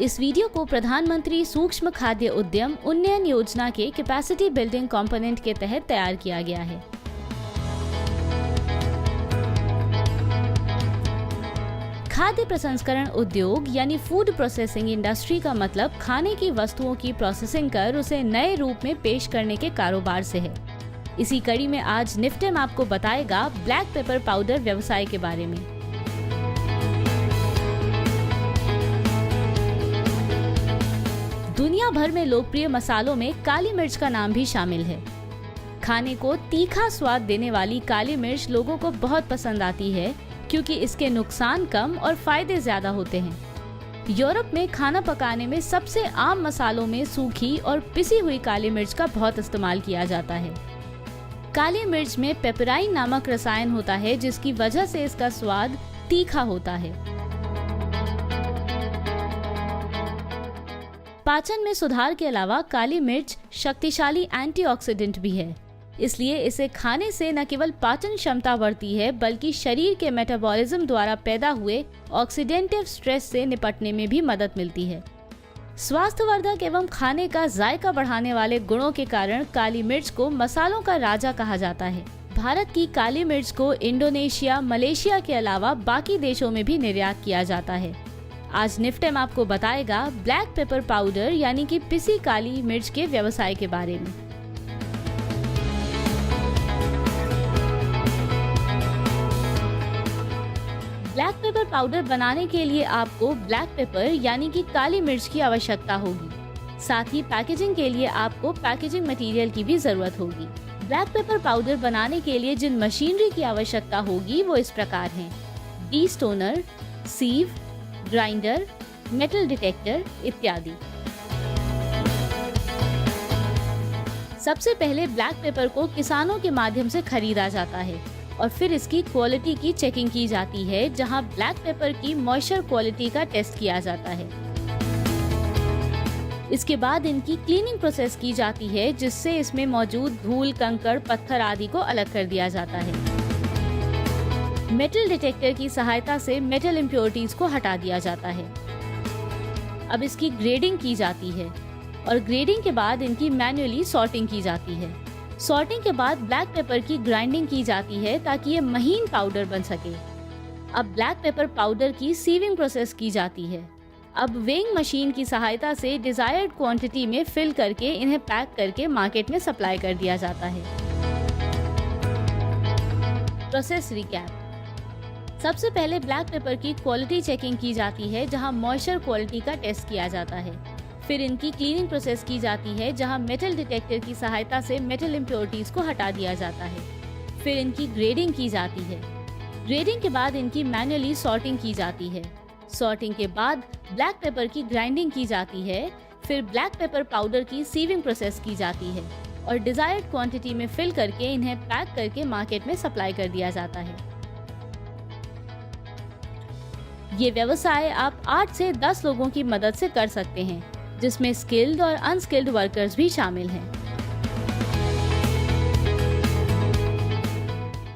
इस वीडियो को प्रधानमंत्री सूक्ष्म खाद्य उद्यम उन्नयन योजना के कैपेसिटी बिल्डिंग कंपोनेंट के तहत तैयार किया गया है। खाद्य प्रसंस्करण उद्योग यानी फूड प्रोसेसिंग इंडस्ट्री का मतलब खाने की वस्तुओं की प्रोसेसिंग कर उसे नए रूप में पेश करने के कारोबार से है। इसी कड़ी में आज निफ्टेम आपको बताएगा ब्लैक पेपर पाउडर व्यवसाय के बारे में। दुनिया भर में लोकप्रिय मसालों में काली मिर्च का नाम भी शामिल है। खाने को तीखा स्वाद देने वाली काली मिर्च लोगों को बहुत पसंद आती है क्योंकि इसके नुकसान कम और फायदे ज्यादा होते हैं। यूरोप में खाना पकाने में सबसे आम मसालों में सूखी और पिसी हुई काली मिर्च का बहुत इस्तेमाल किया जाता है। काली मिर्च में पेपराइन नामक रसायन होता है जिसकी वजह से इसका स्वाद तीखा होता है। पाचन में सुधार के अलावा काली मिर्च शक्तिशाली एंटीऑक्सीडेंट भी है, इसलिए इसे खाने से न केवल पाचन क्षमता बढ़ती है बल्कि शरीर के मेटाबॉलिज्म द्वारा पैदा हुए ऑक्सीडेंटिव स्ट्रेस से निपटने में भी मदद मिलती है। स्वास्थ्यवर्धक एवं खाने का जायका बढ़ाने वाले गुणों के कारण काली मिर्च को मसालों का राजा कहा जाता है। भारत की काली मिर्च को इंडोनेशिया, मलेशिया के अलावा बाकी देशों में भी निर्यात किया जाता है। आज निफ्टेम आपको बताएगा ब्लैक पेपर पाउडर यानी कि पिसी काली मिर्च के व्यवसाय के बारे में। ब्लैक पेपर पाउडर बनाने के लिए आपको ब्लैक पेपर यानी कि काली मिर्च की आवश्यकता होगी। साथ ही पैकेजिंग के लिए आपको पैकेजिंग मटेरियल की भी जरूरत होगी। ब्लैक पेपर पाउडर बनाने के लिए जिन मशीनरी की आवश्यकता होगी वो इस प्रकार हैं: डीस्टोनर, सीव, ग्राइंडर, मेटल डिटेक्टर इत्यादि। सबसे पहले ब्लैक पेपर को किसानों के माध्यम से खरीदा जाता है और फिर इसकी क्वालिटी की चेकिंग की जाती है, जहां ब्लैक पेपर की मॉइस्चर क्वालिटी का टेस्ट किया जाता है। इसके बाद इनकी क्लीनिंग प्रोसेस की जाती है जिससे इसमें मौजूद धूल, कंकड़, पत्थर आदि को अलग कर दिया जाता है। मेटल डिटेक्टर की सहायता से मेटल इम्प्योरिटीज को हटा दिया जाता है। अब इसकी ग्रेडिंग की जाती है और ग्रेडिंग के बाद इनकी मैन्युअली सॉर्टिंग की जाती है। सॉर्टिंग के बाद ब्लैक पेपर की ग्राइंडिंग की जाती है ताकि ये महीन पाउडर बन सके। अब ब्लैक पेपर पाउडर की सीविंग प्रोसेस की जाती है। अब वेइंग मशीन की सहायता से डिजायर्ड क्वांटिटी में फिल करके इन्हें पैक करके मार्केट में सप्लाई कर दिया जाता है। Process recap. सबसे पहले ब्लैक पेपर की क्वालिटी चेकिंग की जाती है जहां मॉइस्चर क्वालिटी का टेस्ट किया जाता है। फिर इनकी क्लीनिंग प्रोसेस की जाती है जहां मेटल डिटेक्टर की सहायता से मेटल इम्प्योरिटीज को हटा दिया जाता है। फिर इनकी ग्रेडिंग की जाती है। ग्रेडिंग के बाद इनकी मैन्युअली सॉर्टिंग की जाती है। सॉर्टिंग के बाद ब्लैक पेपर की ग्राइंडिंग की जाती है। फिर ब्लैक पेपर पाउडर की सीविंग प्रोसेस की जाती है और डिजायर्ड क्वांटिटी में फिल करके इन्हें पैक करके मार्केट में सप्लाई कर दिया जाता है। ये व्यवसाय आप 8 से 10 लोगों की मदद से कर सकते हैं, जिसमें स्किल्ड और अनस्किल्ड वर्कर्स भी शामिल हैं।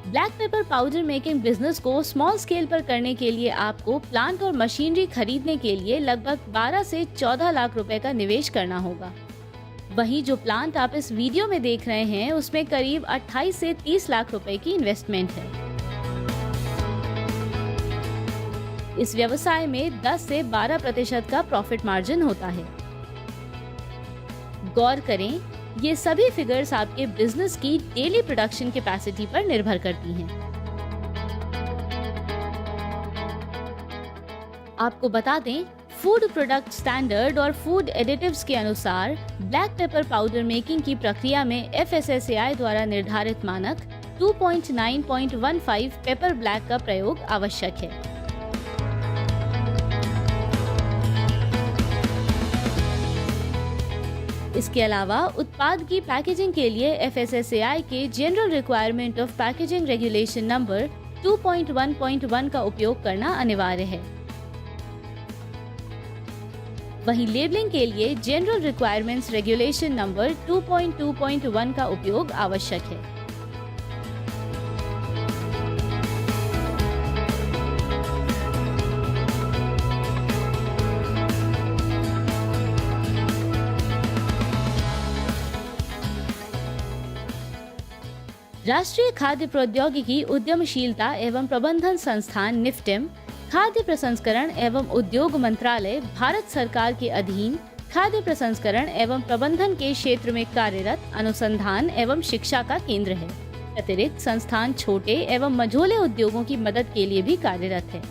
Black pepper powder making business को स्मॉल स्केल पर करने के लिए आपको प्लांट और मशीनरी खरीदने के लिए लगभग 12 से 14 लाख रुपए का निवेश करना होगा। वहीं जो प्लांट आप इस वीडियो में देख रहे हैं उसमें करीब 28 से 30 लाख रुपए की इन्वेस्टमेंट है। इस व्यवसाय में 10 से 12% का प्रॉफिट मार्जिन होता है। गौर करें, ये सभी फिगर्स आपके बिजनेस की डेली प्रोडक्शन कैपेसिटी पर निर्भर करती हैं। आपको बता दें, फूड प्रोडक्ट स्टैंडर्ड और फूड एडिटिव्स के अनुसार ब्लैक पेपर पाउडर मेकिंग की प्रक्रिया में FSSAI द्वारा निर्धारित मानक 2.9.15 पेपर ब्लैक का प्रयोग आवश्यक है। इसके अलावा उत्पाद की पैकेजिंग के लिए FSSAI के general requirement of packaging regulation number 2.1.1 का उपयोग करना अनिवार्य है। वहीं लेबलिंग के लिए जनरल रिक्वायरमेंट्स रेगुलेशन नंबर 2.2.1 का उपयोग आवश्यक है। राष्ट्रीय खाद्य प्रौद्योगिकी उद्यमशीलता एवं प्रबंधन संस्थान निफ्टेम, खाद्य प्रसंस्करण एवं उद्योग मंत्रालय भारत सरकार के अधीन खाद्य प्रसंस्करण एवं प्रबंधन के क्षेत्र में कार्यरत अनुसंधान एवं शिक्षा का केंद्र है। अतिरिक्त संस्थान छोटे एवं मझोले उद्योगों की मदद के लिए भी कार्यरत है।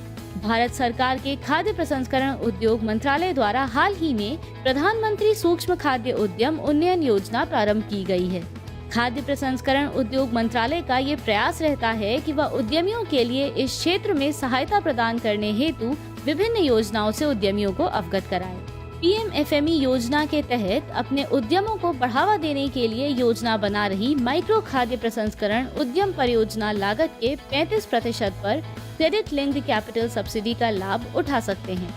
भारत सरकार के खाद्य प्रसंस्करण उद्योग मंत्रालय द्वारा हाल ही में प्रधानमंत्री सूक्ष्म खाद्य उद्यम उन्नयन योजना प्रारंभ की गई है। खाद्य प्रसंस्करण उद्योग मंत्रालय का ये प्रयास रहता है कि वह उद्यमियों के लिए इस क्षेत्र में सहायता प्रदान करने हेतु विभिन्न योजनाओं से उद्यमियों को अवगत कराए। PMFME योजना के तहत अपने उद्यमों को बढ़ावा देने के लिए योजना बना रही माइक्रो खाद्य प्रसंस्करण उद्यम परियोजना लागत के 35% पर क्रेडिट लिंक्ड कैपिटल सब्सिडी का लाभ उठा सकते हैं।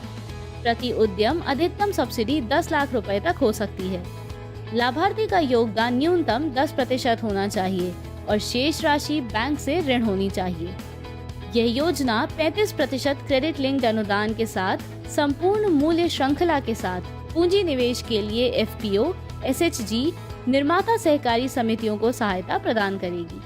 प्रति उद्यम अधिकतम सब्सिडी 10 लाख रुपए तक हो सकती है। लाभार्थी का योगदान न्यूनतम 10% होना चाहिए और शेष राशि बैंक से ऋण होनी चाहिए। यह योजना 35% क्रेडिट लिंक्ड अनुदान के साथ संपूर्ण मूल्य श्रृंखला के साथ पूंजी निवेश के लिए FPO, SHG, निर्माता सहकारी समितियों को सहायता प्रदान करेगी।